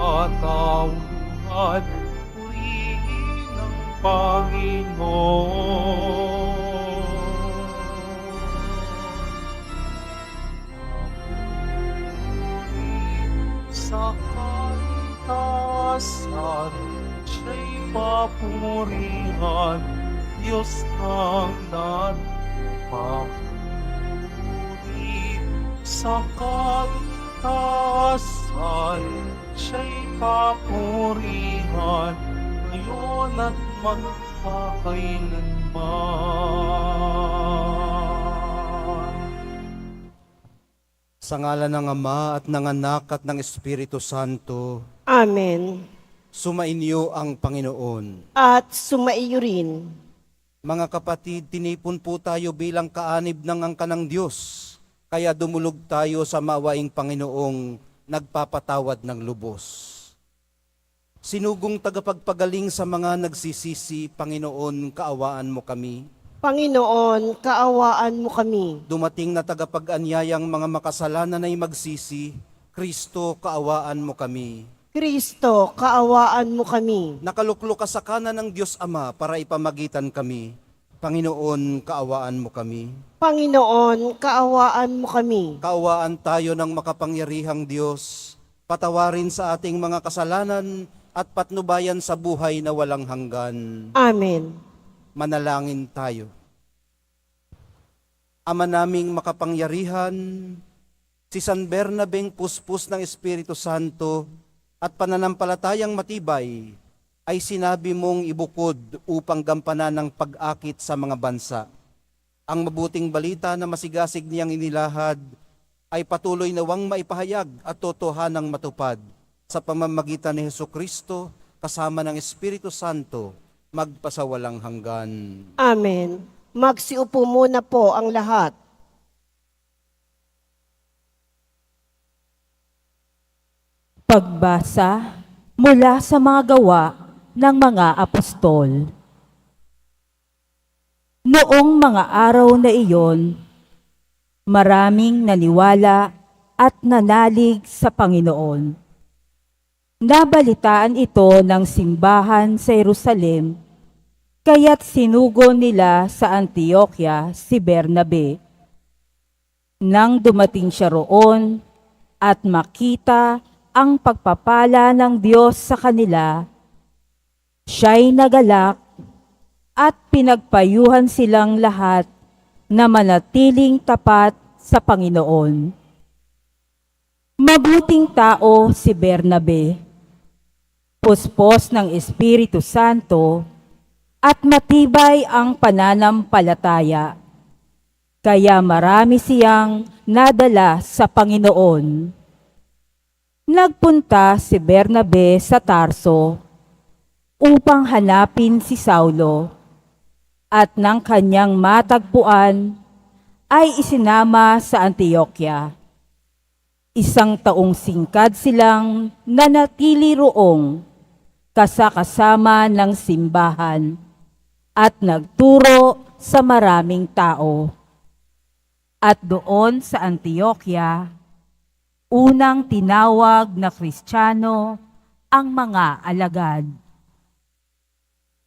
katauhan, purihin ang Panginoon. Sa kalikasan, siya'y papurihan, Diyos ng papuri. Sa kalikasan, siya'y papurihan, ngayon at magpakailanman. Sa ngalan ng Ama at ng Anak at ng Espiritu Santo, Amen. sumainyo ang Panginoon. At sumaiyo rin. Mga kapatid, tinipon po tayo bilang kaanib ng angka ng Diyos. Kaya dumulog tayo sa maawaing Panginoong nagpapatawad ng lubos. Sinugong tagapagpagaling sa mga nagsisisi, Panginoon, kaawaan mo kami. Panginoon, kaawaan mo kami. Dumating na tagapag-anyayang mga makasalanan ay magsisi, Kristo, kaawaan mo kami. Kristo, kaawaan mo kami. Nakaluklok ka sa kanan ng Diyos Ama para ipamagitan kami. Panginoon, kaawaan mo kami. Panginoon, kaawaan mo kami. Kaawaan tayo ng makapangyarihang Diyos. Patawarin sa ating mga kasalanan at patnubayan sa buhay na walang hanggan. Amen. Manalangin tayo. Ama naming makapangyarihan, si San Bernabeng puspos ng Espiritu Santo at pananampalatayang matibay ay sinabi mong ibukod upang gampanan ng pag-akit sa mga bansa. Ang mabuting balita na masigasig niyang inilahad ay patuloy nawang maipahayag at totohanang matupad sa pamamagitan ni Hesukristo kasama ng Espiritu Santo magpasawalang hanggan. Amen. Magsiupo muna po ang lahat. Pagbasa mula sa mga gawa ng mga apostol. Noong mga araw na iyon, maraming naniwala at nanalig sa Panginoon. Nabalitaan ito ng simbahan sa Jerusalem, kaya't sinugo nila sa Antioquia si Bernabe. Nang dumating siya roon at makita ang pagpapala ng Diyos sa kanila, siya'y nagalak at pinagpayuhan silang lahat na manatiling tapat sa Panginoon. Mabuting tao si Bernabe, puspos ng Espiritu Santo at matibay ang pananampalataya, kaya marami siyang nadala sa Panginoon. Nagpunta si Bernabe sa Tarso upang hanapin si Saulo, at nang kanyang matagpuan ay isinama sa Antioquia. 1 taong singkad silang nanatili roong kasama ng simbahan at nagturo sa maraming tao. At doon sa Antioquia, unang tinawag na Kristiyano ang mga alagad.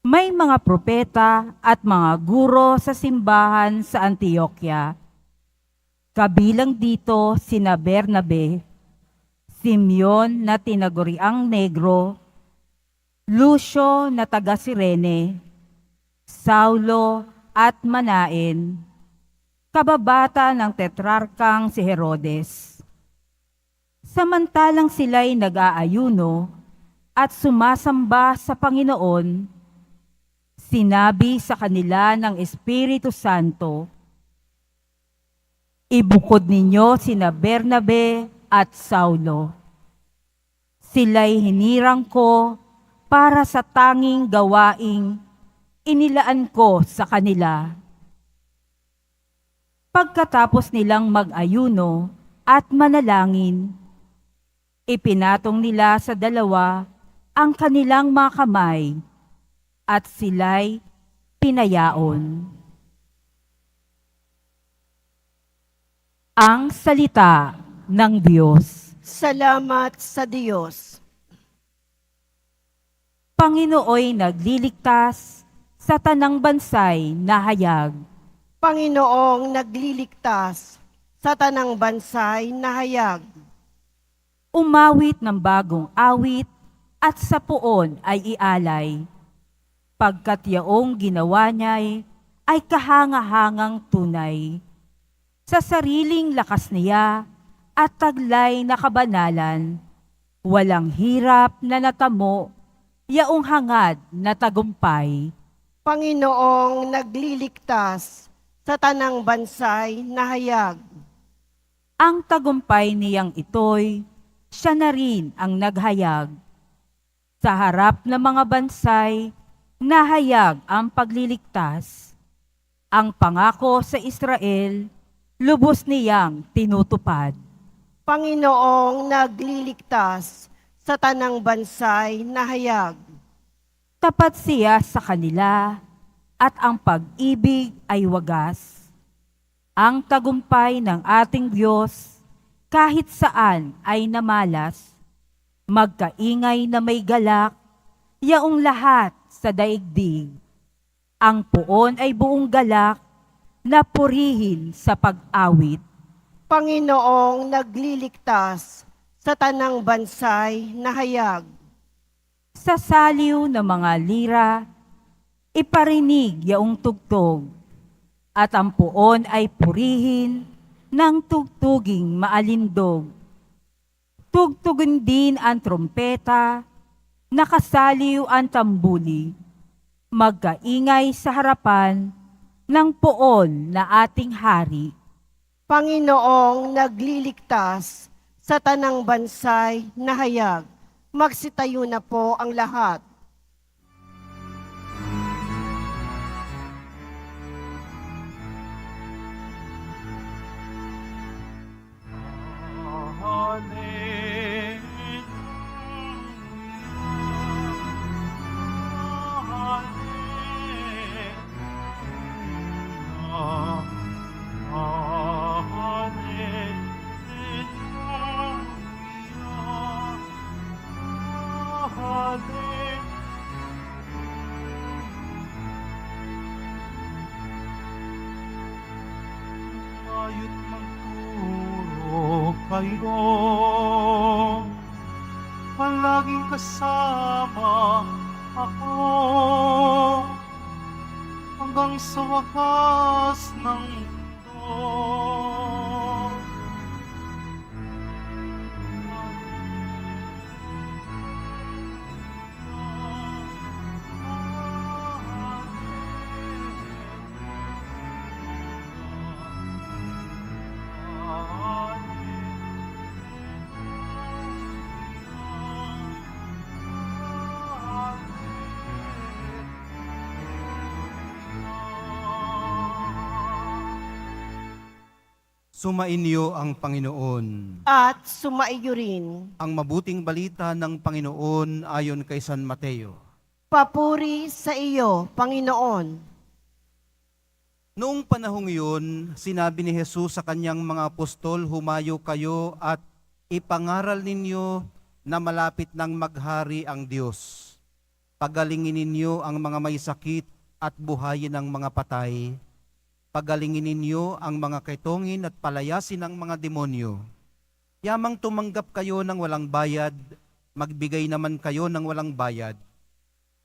May mga propeta at mga guro sa simbahan sa Antioquia. Kabilang dito sina Bernabe, Simeon na tinaguriang Negro, Lucio na taga Cirene, Saulo at Manaen, kababata ng tetrarkang si Herodes. Samantalang sila'y nag-aayuno at sumasamba sa Panginoon, sinabi sa kanila ng Espiritu Santo, ibukod ninyo sina Bernabe at Saulo. Sila'y hinirang ko para sa tanging gawaing inilaan ko sa kanila. Pagkatapos nilang mag-ayuno at manalangin, ipinatong nila sa dalawa ang kanilang mga kamay at sila'y pinayaon. Ang salita ng Diyos. Salamat sa Diyos. Panginooy nagliligtas sa tanang bansay na hayag. Panginoong nagliligtas sa tanang bansay na hayag. Umawit ng bagong awit at sa puon ay ialay. Pagkat yaong ginawa niya'y ay kahangahangang tunay. Sa sariling lakas niya at taglay na kabanalan, walang hirap na natamo, yaong hangad na tagumpay. Panginoong nagliligtas sa tanang bansay na hayag. Ang tagumpay niyang ito'y siya na rin ang naghayag. Sa harap ng mga bansay, nahayag ang pagliligtas. Ang pangako sa Israel, lubos niyang tinutupad. Panginoong nagliligtas sa tanang bansay na hayag. Tapat siya sa kanila at ang pag-ibig ay wagas. Ang tagumpay ng ating Diyos kahit saan ay namalas. Magkaingay na may galak, yaong lahat sa daigdig. Ang puon ay buong galak na purihin sa pag-awit. Panginoong nagliligtas sa tanang bansay na hayag. Sa saliw ng mga lira, iparinig yaong tugtog, at ang puon ay purihin ng tugtuging maalindog. Tugtugin din ang trompeta, nakasaliw ang tambuli, magkaingay sa harapan ng puon na ating hari. Panginoong nagliligtas sa tanang bansay na hayag. Magsitayo na po ang lahat. Ayot magturo kayo, palaging kasama ako, hanggang sa wakas ng mundo. Sumainyo ang Panginoon. At sumaiyo rin. Ang mabuting balita ng Panginoon ayon kay San Mateo. Papuri sa iyo, Panginoon. Noong panahong iyon, sinabi ni Jesus sa kanyang mga apostol, humayo kayo at ipangaral ninyo na malapit ng maghari ang Diyos. Pagalingin ninyo ang mga may sakit at buhayin ang mga patay. Pagalingin ninyo ang mga kaitongin at palayasin ang mga demonyo. Yamang tumanggap kayo ng walang bayad, magbigay naman kayo ng walang bayad.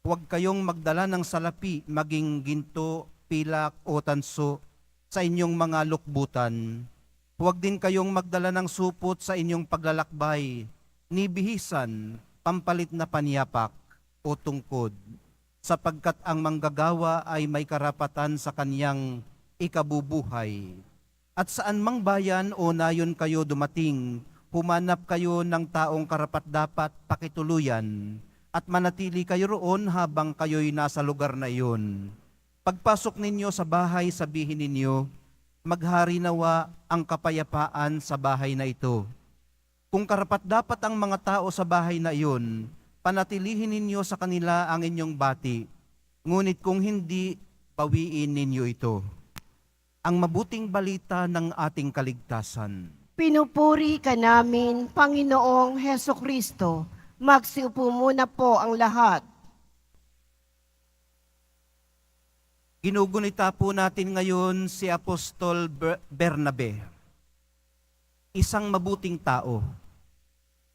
Huwag kayong magdala ng salapi, maging ginto, pilak o tanso sa inyong mga lukbutan. Huwag din kayong magdala ng supot sa inyong paglalakbay, ni bihisan, pampalit na panyapak o tungkod, sapagkat ang manggagawa ay may karapatan sa kaniyang ikabubuhay. At saan mang bayan o nayon kayo dumating, humanap kayo ng taong karapat-dapat pakituluyan, at manatili kayo roon habang kayo'y nasa lugar na iyon. Pagpasok ninyo sa bahay, sabihin ninyo, maghari nawa ang kapayapaan sa bahay na ito. Kung karapat-dapat ang mga tao sa bahay na iyon, panatilihin ninyo sa kanila ang inyong bati, ngunit kung hindi, pawiin ninyo ito. Ang mabuting balita ng ating kaligtasan. Pinupuri ka namin, Panginoong Heso Kristo. Magsiupo muna po ang lahat. Ginugunita po natin ngayon si Apostol Bernabe. Isang mabuting tao,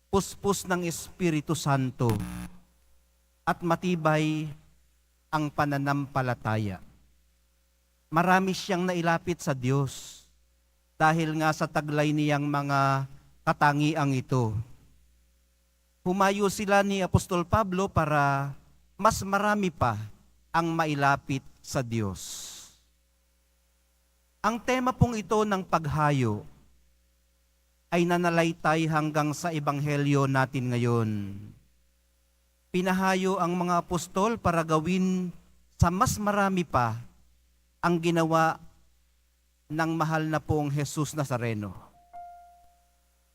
puspos ng Espiritu Santo, at matibay ang pananampalataya. Marami siyang nailapit sa Diyos dahil nga sa taglay niyang mga katangiang ito. Humayo sila ni Apostol Pablo para mas marami pa ang mailapit sa Diyos. Ang tema pong ito ng paghayo ay nanalaystay hanggang sa ebanghelyo natin ngayon. Pinahayo ang mga apostol para gawin sa mas marami pa ang ginawa ng mahal na pong Jesus Nazareno.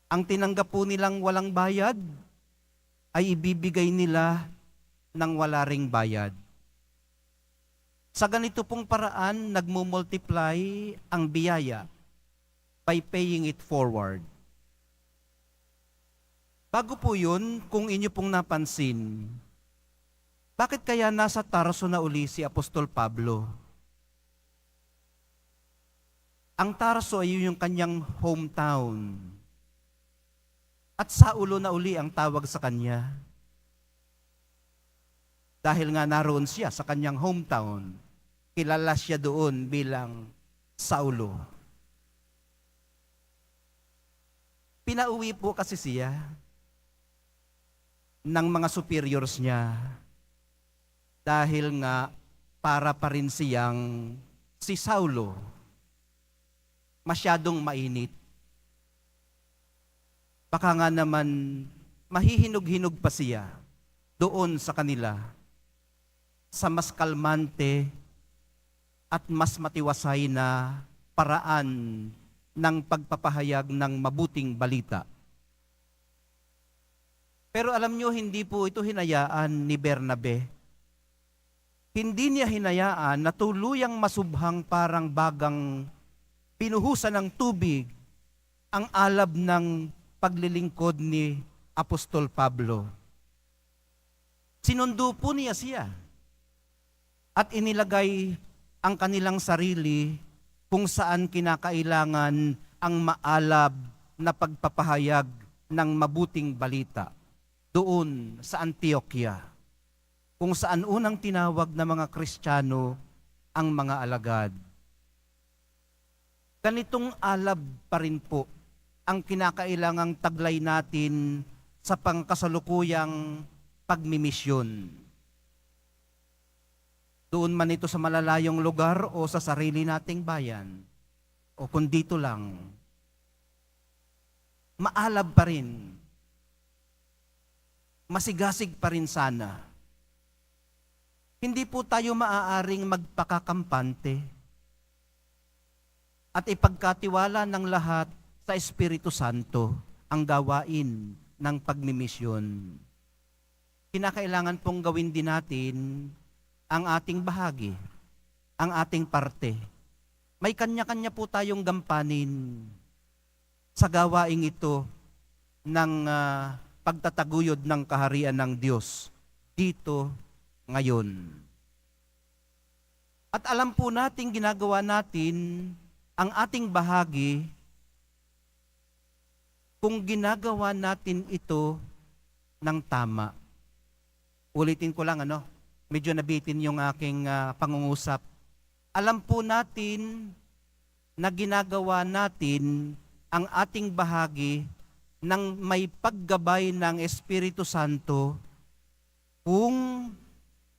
Ang tinanggap po nilang walang bayad ay ibibigay nila ng wala ring bayad. Sa ganito pong paraan, nagmumultiply ang biyaya by paying it forward. Bago po yun, kung inyo pong napansin, bakit kaya nasa Tarso na uli si Apostol Pablo? Ang Tarso ay yung kanyang hometown. At Saulo na uli ang tawag sa kanya. Dahil nga naroon siya sa kanyang hometown, kilala siya doon bilang Saulo. Pinauwi po kasi siya ng mga superiors niya dahil nga para pa rin siyang si Saulo. Masyadong mainit. Baka nga naman mahihinog-hinog pa siya doon sa kanila sa mas kalmante at mas matiwasay na paraan ng pagpapahayag ng mabuting balita. Pero alam nyo, hindi po ito hinayaan ni Bernabe. Hindi niya hinayaan na tuluyang masubhang parang bagang pinuhusan ng tubig ang alab ng paglilingkod ni Apostol Pablo. Sinundo po niya siya at inilagay ang kanilang sarili kung saan kinakailangan ang maalab na pagpapahayag ng mabuting balita doon sa Antioquia, kung saan unang tinawag na mga Kristiyano ang mga alagad. Ganitong alab pa rin po ang kinakailangang taglay natin sa pangkasalukuyang pagmimisyon. Doon man ito sa malalayong lugar o sa sarili nating bayan, o kung dito lang, maalab pa rin, masigasig pa rin sana. Hindi po tayo maaaring magpakakampante at ipagkatiwala ng lahat sa Espiritu Santo ang gawain ng pagmimisyon. Kinakailangan pong gawin din natin ang ating bahagi, ang ating parte. May kanya-kanya po tayong gampanin sa gawaing ito ng pagtataguyod ng kaharian ng Diyos dito ngayon. At alam po natin, ginagawa natin ang ating bahagi kung ginagawa natin ito ng tama. Ulitin ko lang, medyo nabitin yung aking pangungusap. Alam po natin na ginagawa natin ang ating bahagi ng may paggabay ng Espiritu Santo kung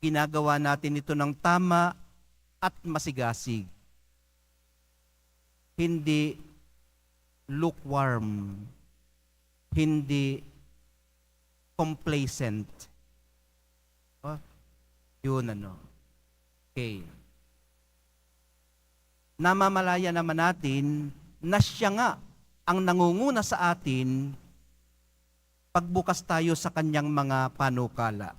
ginagawa natin ito ng tama at masigasig. Hindi lukewarm, hindi complacent. Yun Okay. Namamalaya naman natin na siya nga ang nangunguna sa atin pagbukas tayo sa kanyang mga panukala.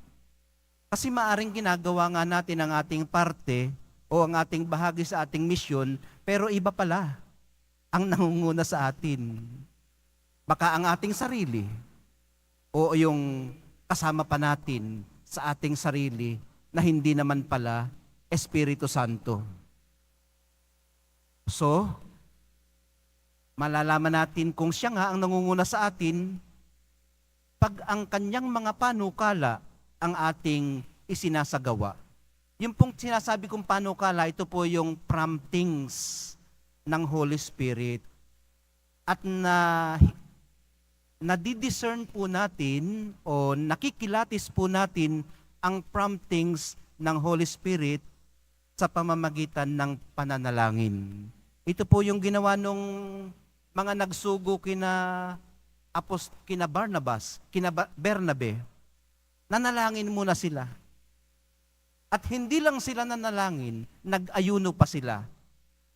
Kasi maaring ginagawa nga natin ang ating parte o ang ating bahagi sa ating misyon, pero iba pala ang nangunguna sa atin. Baka ang ating sarili o yung kasama pa natin sa ating sarili na hindi naman pala Espiritu Santo. So, malalaman natin kung siya nga ang nangunguna sa atin pag ang kanyang mga panukala ang ating isinasagawa. Yung pong sinasabi kong panukala, ito po yung promptings ng Holy Spirit. At nadidiscern po natin o nakikilatis po natin ang promptings ng Holy Spirit sa pamamagitan ng pananalangin. Ito po yung ginawa nung mga nagsugo kina Barnabas, kina Bernabe. Nanalangin muna sila. At hindi lang sila nanalangin, nag-ayuno pa sila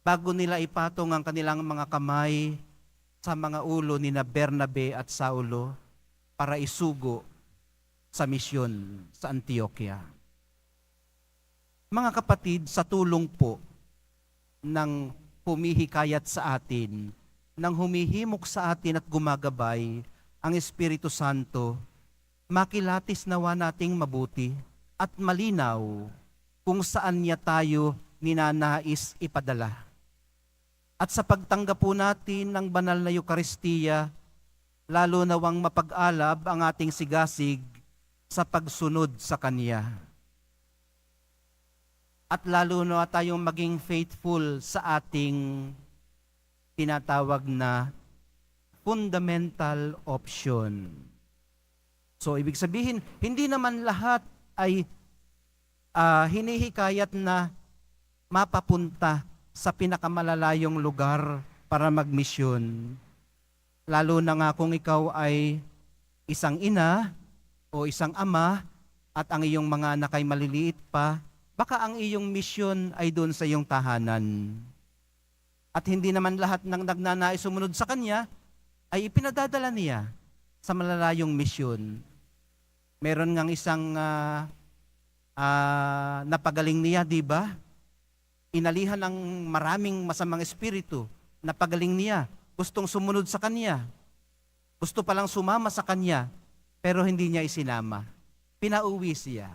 bago nila ipatong ang kanilang mga kamay sa mga ulo ni na Bernabe at Saulo para isugo sa misyon sa Antioquia. Mga kapatid, sa tulong po ng humihikayat sa atin, ng humihimok sa atin at gumagabay ang Espiritu Santo, makilatis nawa nating mabuti at malinaw kung saan niya tayo ninanais ipadala. At sa pagtanggap po natin ng banal na Eucharistia, lalo nawang mapag-alab ang ating sigasig sa pagsunod sa Kanya. At lalo na tayong maging faithful sa ating tinatawag na fundamental option. So, ibig sabihin, hindi naman lahat ay hinihikayat na mapapunta sa pinakamalalayong lugar para magmisyon. Lalo na nga kung ikaw ay isang ina o isang ama at ang iyong mga anak ay maliliit pa, baka ang iyong misyon ay doon sa iyong tahanan. At hindi naman lahat ng nagnanais sumunod sa Kanya ay ipinadadala niya sa malalayong misyon. Meron ngang isang napagaling niya, di ba? Inalihan ng maraming masamang espiritu, napagaling niya, gustong sumunod sa Kanya. Gusto palang sumama sa Kanya, pero hindi niya isinama. Pinauwi siya.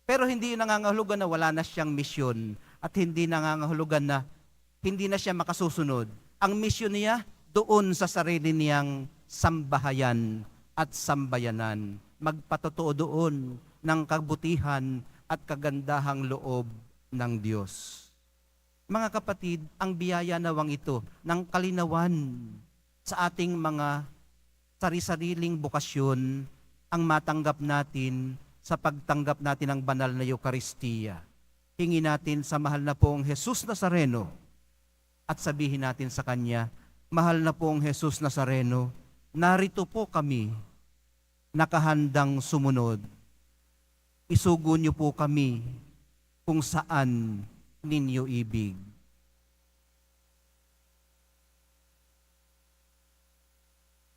Pero hindi nangangahulugan na wala na siyang misyon at hindi nangangahulugan na hindi na siya makasusunod. Ang misyon niya doon sa sarili niyang sambahayan at sambayanan. Magpatotoo doon ng kabutihan at kagandahang loob ng Diyos. Mga kapatid, ang biyaya nawang ito ng kalinawan sa ating mga sari-sariling bukasyon ang matanggap natin sa pagtanggap natin ng banal na Eucharistia. Hingi natin sa mahal na pong Jesus Nazareno at sabihin natin sa Kanya, mahal na pong Jesus Nazareno, narito po kami, nakahandang sumunod. Isugo niyo po kami kung saan ninyo ibig.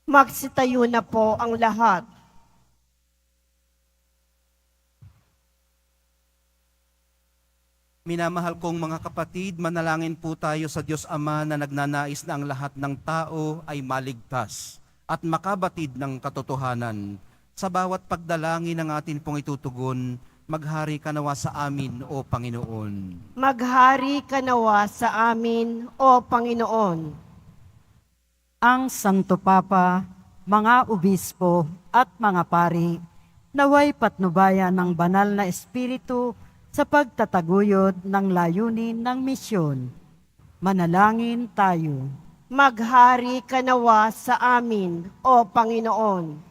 Magsitayo na po ang lahat. Minamahal kong mga kapatid, manalangin po tayo sa Diyos Ama na nagnanais na ang lahat ng tao ay maligtas at makabatid ng katotohanan. Sa bawat pagdalangin ng atin pong itutugon, maghari ka nawa sa amin, O Panginoon. Maghari ka nawa sa amin, O Panginoon. Ang Santo Papa, mga obispo at mga pari, naway patnubayan ng banal na Espiritu sa pagtataguyod ng layunin ng misyon. Manalangin tayo. Maghari ka nawa sa amin, O Panginoon.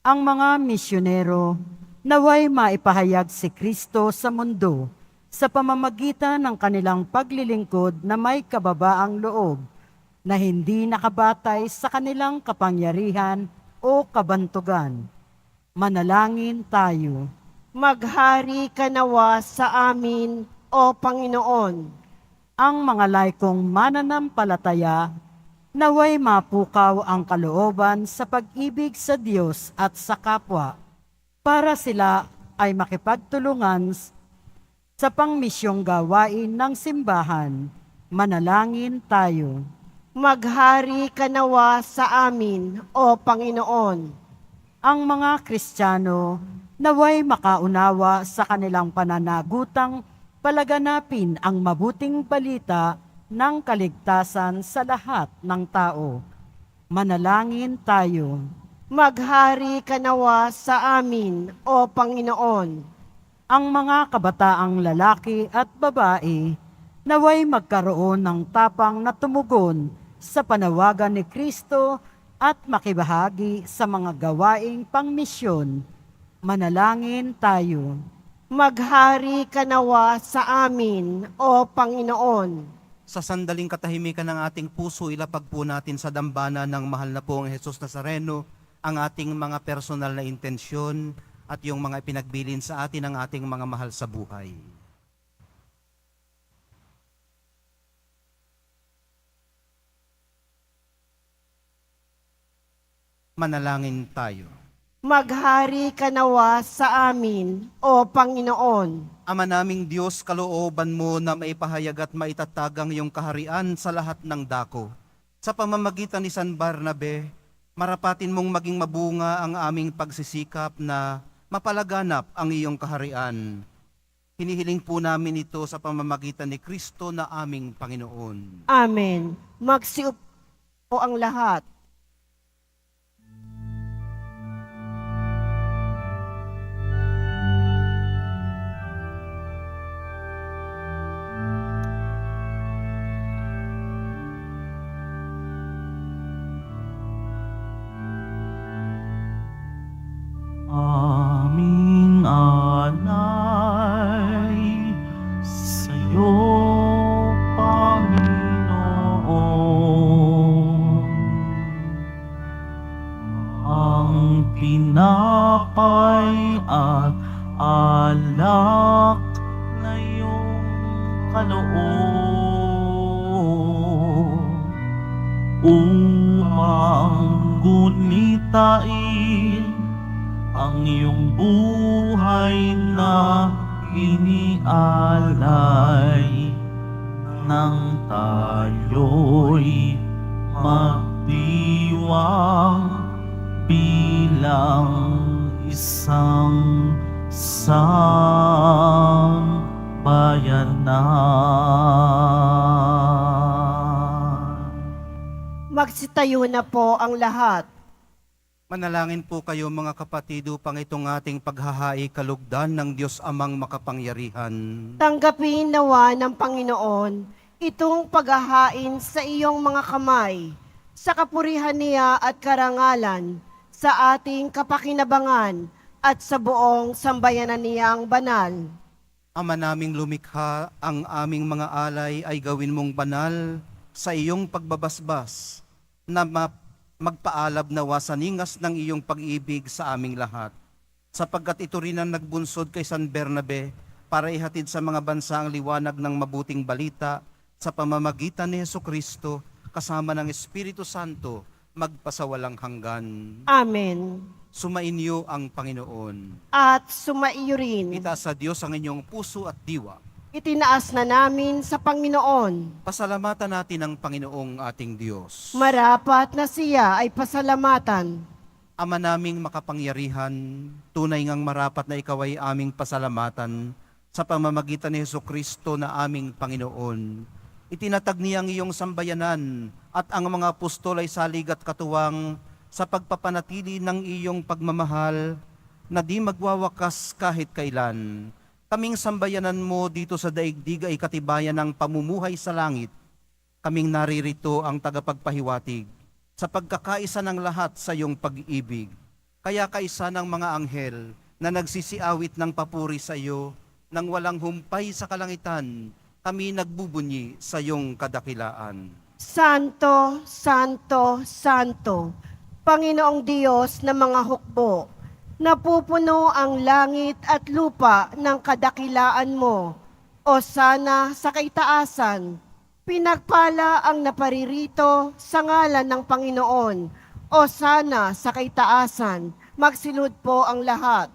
Ang mga misyonero, naway maipahayag si Kristo sa mundo sa pamamagitan ng kanilang paglilingkod na may kababaang loob na hindi nakabatay sa kanilang kapangyarihan o kabantugan. Manalangin tayo. Maghari ka nawa sa amin, O Panginoon. Ang mga laikong mananampalataya, naway mapukaw ang kalooban sa pag-ibig sa Diyos at sa kapwa, para sila ay makipagtulungan sa pangmisyong gawain ng simbahan. Manalangin tayo. Maghari ka nawa sa amin, O Panginoon. Ang mga Kristiyano, naway makaunawa sa kanilang pananagutang palaganapin ang mabuting balita ng kaligtasan sa lahat ng tao. Manalangin tayo. Maghari ka nawa sa amin, O Panginoon. Ang mga kabataang lalaki at babae naway magkaroon ng tapang na tumugon sa panawagan ni Kristo at makibahagi sa mga gawaing pangmisyon. Manalangin tayo. Maghari ka nawa sa amin, O Panginoon. Sa sandaling katahimikan ng ating puso, ilapag po natin sa dambana ng mahal na pong Jesus Nazareno ang ating mga personal na intensyon at yung mga pinagbilin sa atin ng ating mga mahal sa buhay. Manalangin tayo. Maghari ka nawa sa amin, O Panginoon. Ama naming Diyos, kalooban mo na maipahayag at maitatag ang iyong kaharian sa lahat ng dako. Sa pamamagitan ni San Barnabe, marapatin mong maging mabunga ang aming pagsisikap na mapalaganap ang iyong kaharian. Hinihiling po namin ito sa pamamagitan ni Kristo na aming Panginoon. Amen. Magsiupo po ang lahat. Aming alay sa'yo, Panginoon. Ang pinapay at alak na iyong kaloob upang gunitain ang iyong buhay na inialay nang tayo'y magdiwang bilang isang sambayanan. Magsitayo na po ang lahat. Manalangin po kayo mga kapatid upang itong ating paghahai kalugdan ng Diyos Amang makapangyarihan. Tanggapin nawa ng Panginoon itong paghahain sa iyong mga kamay, sa kapurihan niya at karangalan, sa ating kapakinabangan at sa buong sambayanan niyang banal. Ama naming lumikha, ang aming mga alay ay gawin mong banal sa iyong pagbabasbas na magpaalab nawa sa ningas ng iyong pag-ibig sa aming lahat. Sapagkat ito rin ang nagbunsod kay San Bernabe para ihatid sa mga bansa ang liwanag ng mabuting balita sa pamamagitan ni Jesucristo kasama ng Espiritu Santo magpasawalang hanggan. Amen. Sumainyo ang Panginoon. At sumaiyo rin. Itaas sa Diyos ang inyong puso at diwa. Itinaas na namin sa Panginoon. Pasalamatan natin ang Panginoong ating Diyos. Marapat na siya ay pasalamatan. Ama naming makapangyarihan, tunay ngang marapat na ikaw ay aming pasalamatan sa pamamagitan ni Jesucristo na aming Panginoon. Itinatag niya ang iyong sambayanan at ang mga apostol ay salig at katuwang sa pagpapanatili ng iyong pagmamahal na di magwawakas kahit kailan. Kaming sambayanan mo dito sa daigdig ay katibayan ng pamumuhay sa langit. Kaming naririto ang tagapagpahiwatig sa pagkakaisa ng lahat sa iyong pag-ibig. Kaya kaisa ng mga anghel na nagsisiawit ng papuri sa iyo, nang walang humpay sa kalangitan, kami nagbubunyi sa iyong kadakilaan. Santo, Santo, Santo, Panginoong Diyos ng mga hukbo, napupuno ang langit at lupa ng kadakilaan mo. O sana sa kaitaasan, pinagpala ang naparirito sa ngalan ng Panginoon. O sana sa kaitaasan, magsilud po ang lahat.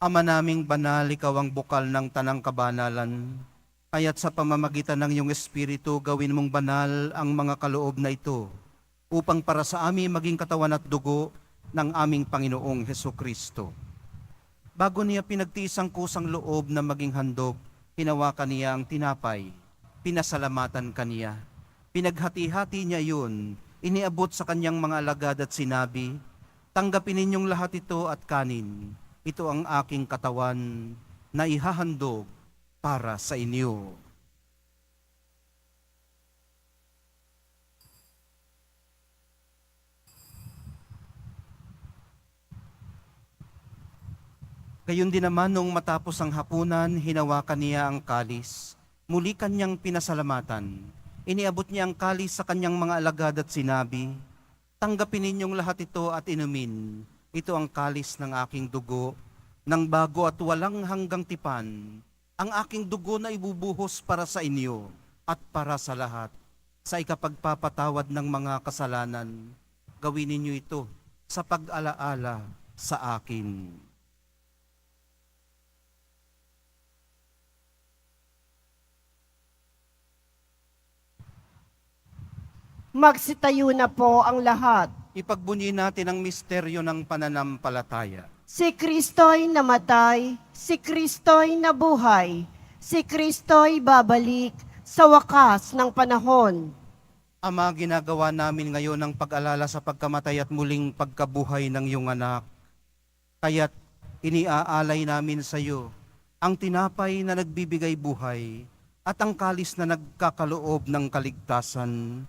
Ama naming banal, ikaw ang bukal ng tanang kabanalan. Kaya't sa pamamagitan ng iyong Espiritu, gawin mong banal ang mga kaloob na ito, upang para sa amin maging katawan at dugo ng aming Panginoong Hesukristo. Bago niya pinagtiis ang kusang loob na maging handog, hinawakan niya ang tinapay, pinasalamatan kaniya. Pinaghati-hati niya yun, iniabot sa kanyang mga alagad at sinabi, "Tanggapin ninyong lahat ito at kanin. Ito ang aking katawan na ihahandog para sa inyo." Gayon din naman nung matapos ang hapunan, hinawakan niya ang kalis. Muli kanyang pinasalamatan. Iniabot niya ang kalis sa kanyang mga alagad at sinabi, "Tanggapin ninyong lahat ito at inumin. Ito ang kalis ng aking dugo, ng bago at walang hanggang tipan. Ang aking dugo na ibubuhos para sa inyo at para sa lahat. Sa ikapagpapatawad ng mga kasalanan, gawin ninyo ito sa pag-alaala sa akin." Magsitayo na po ang lahat. Ipagbunyi natin ang misteryo ng pananampalataya. Si Kristo'y namatay, si Kristo'y nabuhay, si Kristo'y babalik sa wakas ng panahon. Ama, ginagawa namin ngayon ang pag-alala sa pagkamatay at muling pagkabuhay ng iyong anak. Kaya't iniaalay namin sa iyo ang tinapay na nagbibigay buhay at ang kalis na nagkakaloob ng kaligtasan.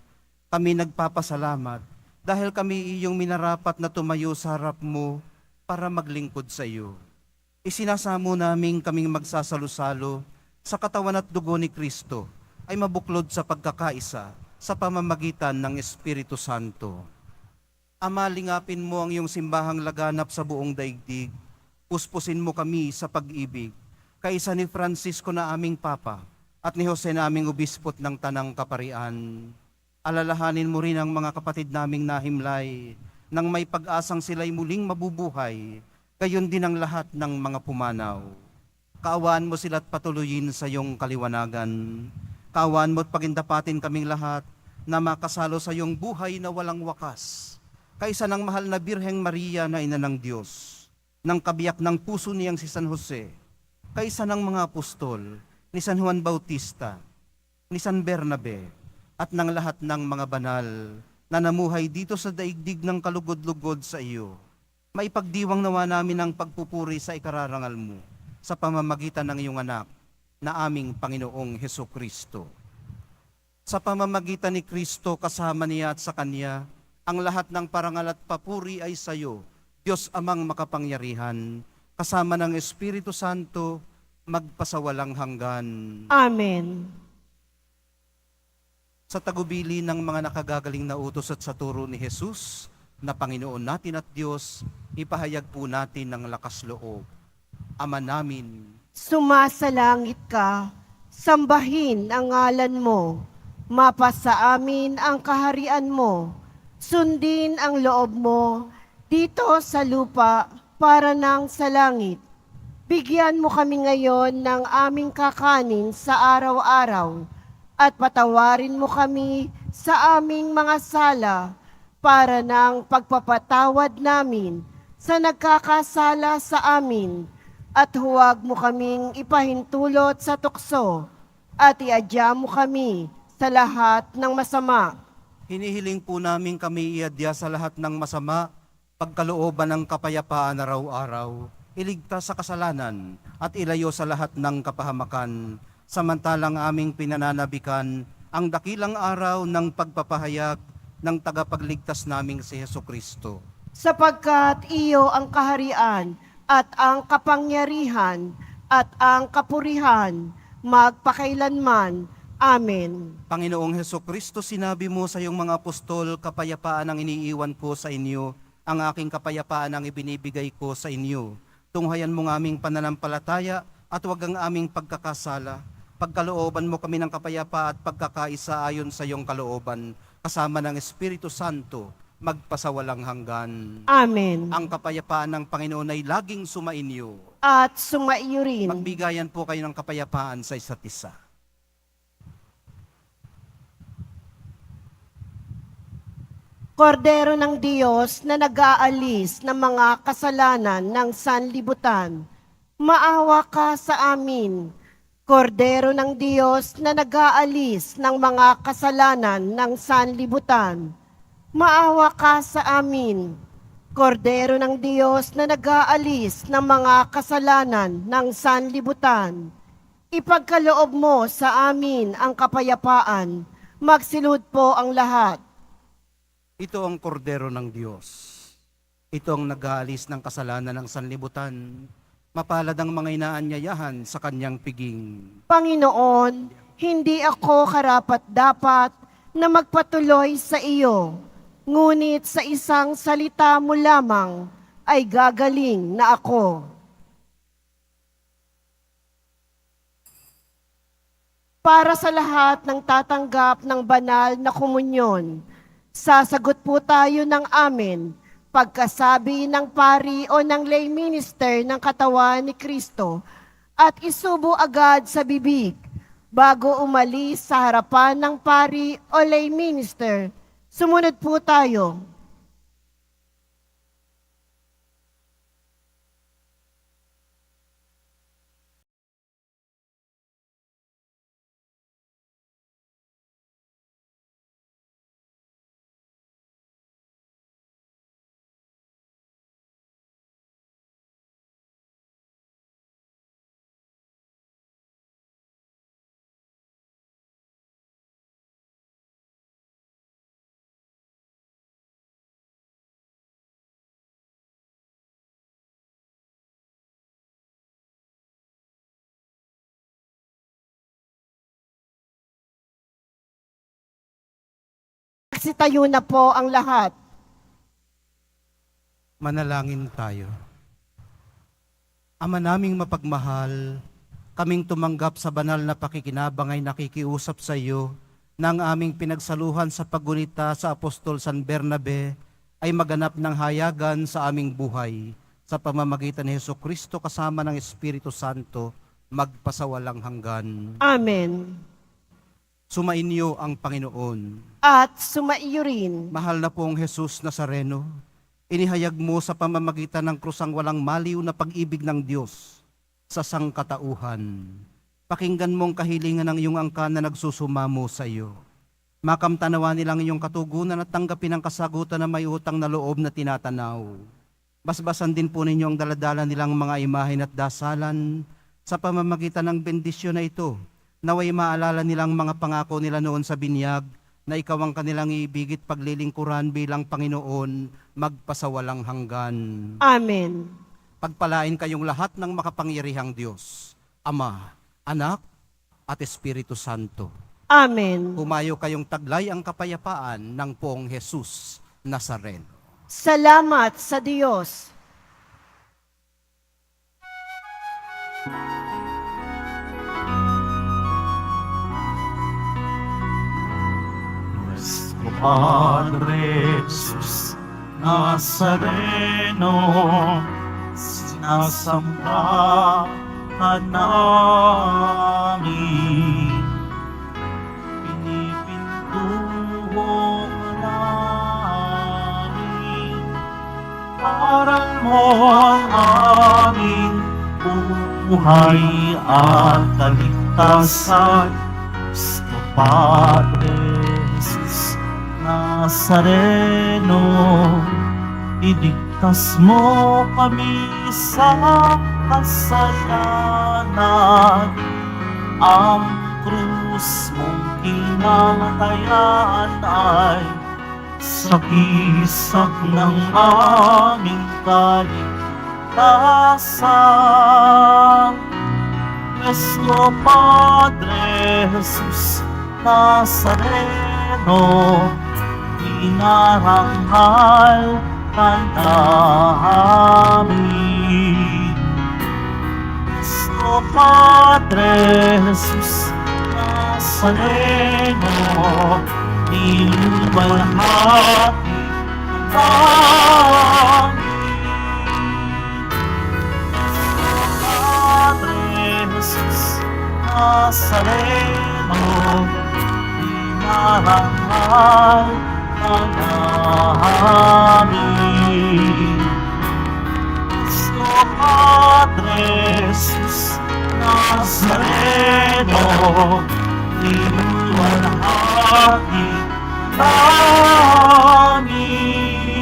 Kami nagpapasalamat dahil kami iyong minarapat na tumayo sa harap mo para maglingkod sa iyo. Isinasamo namin kaming magsasalo-salo sa katawan at dugo ni Kristo ay mabuklod sa pagkakaisa sa pamamagitan ng Espiritu Santo. Ama, lingapin mo ang iyong simbahang laganap sa buong daigdig. Puspusin mo kami sa pag-ibig, kaisa ni Francisco na aming Papa at ni Jose na aming Obispot ng Tanang Kaparian. Alalahanin mo rin ang mga kapatid naming nahimlay nang may pag-asang sila'y muling mabubuhay, gayon din ang lahat ng mga pumanaw. Kaawaan mo sila at patuloyin sa iyong kaliwanagan. Kaawaan mo at pagindapatin kaming lahat na makasalo sa iyong buhay na walang wakas. Kaisa ng mahal na Birheng Maria na ina ng Diyos, ng kabiyak ng puso niyang si San Jose, kaisa ng mga apostol, ni San Juan Bautista, ni San Bernabe, at ng lahat ng mga banal na namuhay dito sa daigdig ng kalugod-lugod sa iyo. Maipagdiwang nawa namin ang pagpupuri sa ikararangal mo sa pamamagitan ng iyong anak na aming Panginoong Hesukristo. Sa pamamagitan ni Kristo, kasama niya at sa Kanya, ang lahat ng parangal at papuri ay sa iyo, Diyos Amang makapangyarihan, kasama ng Espiritu Santo, magpasawalang hanggan. Amen. Sa tagubili ng mga nakagagaling na utos at sa turo ni Jesus, na Panginoon natin at Diyos, ipahayag po natin ng lakas loob. Ama namin, Sumasalangit ka, sambahin ang ngalan mo, mapasa amin ang kaharian mo, sundin ang loob mo, dito sa lupa para nang sa langit. Bigyan mo kami ngayon ng aming kakanin sa araw-araw, at patawarin mo kami sa aming mga sala para ng pagpapatawad namin sa nagkakasala sa amin, at huwag mo kaming ipahintulot sa tukso at iadya mo kami sa lahat ng masama. hinihiling po namin kami iadya sa lahat ng masama, pagkalooban ng kapayapaan araw-araw, iligtas sa kasalanan at ilayo sa lahat ng kapahamakan, samantalang aming pinananabikan ang dakilang araw ng pagpapahayag ng tagapagligtas naming si Hesukristo. Sapagkat iyo ang kaharian at ang kapangyarihan at ang kapurihan magpakailanman. Amen. Panginoong Hesukristo, sinabi mo sa iyong mga apostol, kapayapaan ang iniiwan ko sa inyo, ang aking kapayapaan ang ibinibigay ko sa inyo. Tunghayan mo ng aming pananampalataya at huwag ang aming pagkakasala. Pagkalooban mo kami ng kapayapa at pagkakaisa ayon sa iyong kalooban, kasama ng Espiritu Santo, magpasawalang hanggan. Amen. Ang kapayapaan ng Panginoon ay laging sumainyo. At sumaiyo rin. Magbigayan po kayo ng kapayapaan sa isa't isa. Kordero ng Diyos na nag-aalis ng mga kasalanan ng sanlibutan, Maawa ka sa amin. Kordero ng Diyos na nag-aalis ng mga kasalanan ng sanlibutan. Maawa ka sa amin. Kordero ng Diyos na nag-aalis ng mga kasalanan ng sanlibutan. Ipagkaloob mo sa amin ang kapayapaan. Magsilud po ang lahat. Ito ang kordero ng Diyos. Ito ang nag-aalis ng kasalanan ng sanlibutan. Mapalad ang mga inaanyayahan sa kanyang piging. Panginoon, hindi ako karapat-dapat na magpatuloy sa iyo. Ngunit sa isang salita mo lamang ay gagaling na ako. Para sa lahat ng tatanggap ng banal na komunyon, sasagot po tayo ng amen pagkasabi ng pari o ng lay minister ng katawan ni Kristo at isubo agad sa bibig bago umalis sa harapan ng pari o lay minister. Sumunod po tayo. Magsitayo na po ang lahat. Manalangin tayo. Ama naming mapagmahal, kaming tumanggap sa banal na pakikinabang ay nakikiusap sa iyo na ang aming pinagsaluhan sa paggunita sa Apostol San Bernabe ay maganap ng hayagan sa aming buhay sa pamamagitan ni Jesucristo kasama ng Espiritu Santo magpasawalang hanggan. Amen. Sumainyo ang Panginoon. At sumaiyo rin. Mahal na pong Jesus Nazareno, inihayag mo sa pamamagitan ng krusang walang maliw na pag-ibig ng Diyos sa sangkatauhan. Pakinggan mong kahilingan ng iyong angkan na nagsusumamo sa iyo. Makamtanawa nilang iyong katugunan at tanggapin ang kasagutan na may utang na loob na tinatanaw. Basbasan din po ninyo ang daladala nilang mga imahen at dasalan sa pamamagitan ng bendisyon na ito. Naway maalala nilang mga pangako nila noon sa binyag na ikaw ang kanilang iibigit paglilingkuran bilang Panginoon magpasawalang hanggan. Amen. Pagpalain kayong lahat ng makapangyarihang Diyos, Ama, Anak, at Espiritu Santo. Amen. Humayo kayong taglay ang kapayapaan ng Poong Jesus Nazareno. Salamat sa Diyos. Nuestro Padre Jesus Nazareno, sinasamba ka namin. Pinipintuho ka namin. Aral mo ang aming buhay at kaligtasan. Nuestro Padre Jesus Nazareno, iligtas mo kami sa kasalanan. Ang krus mong kinatayan ay sagisag ng aming kaligtasan. Nuestro Padre Jesus Nazareno, inaranghal ka namin. Nuestro Padre Jesus Nazareno, niluwalhati namin. Jesus Nazareno, inarangal ka namin. Nuestro Padre Nazareno, niluwalhati namin.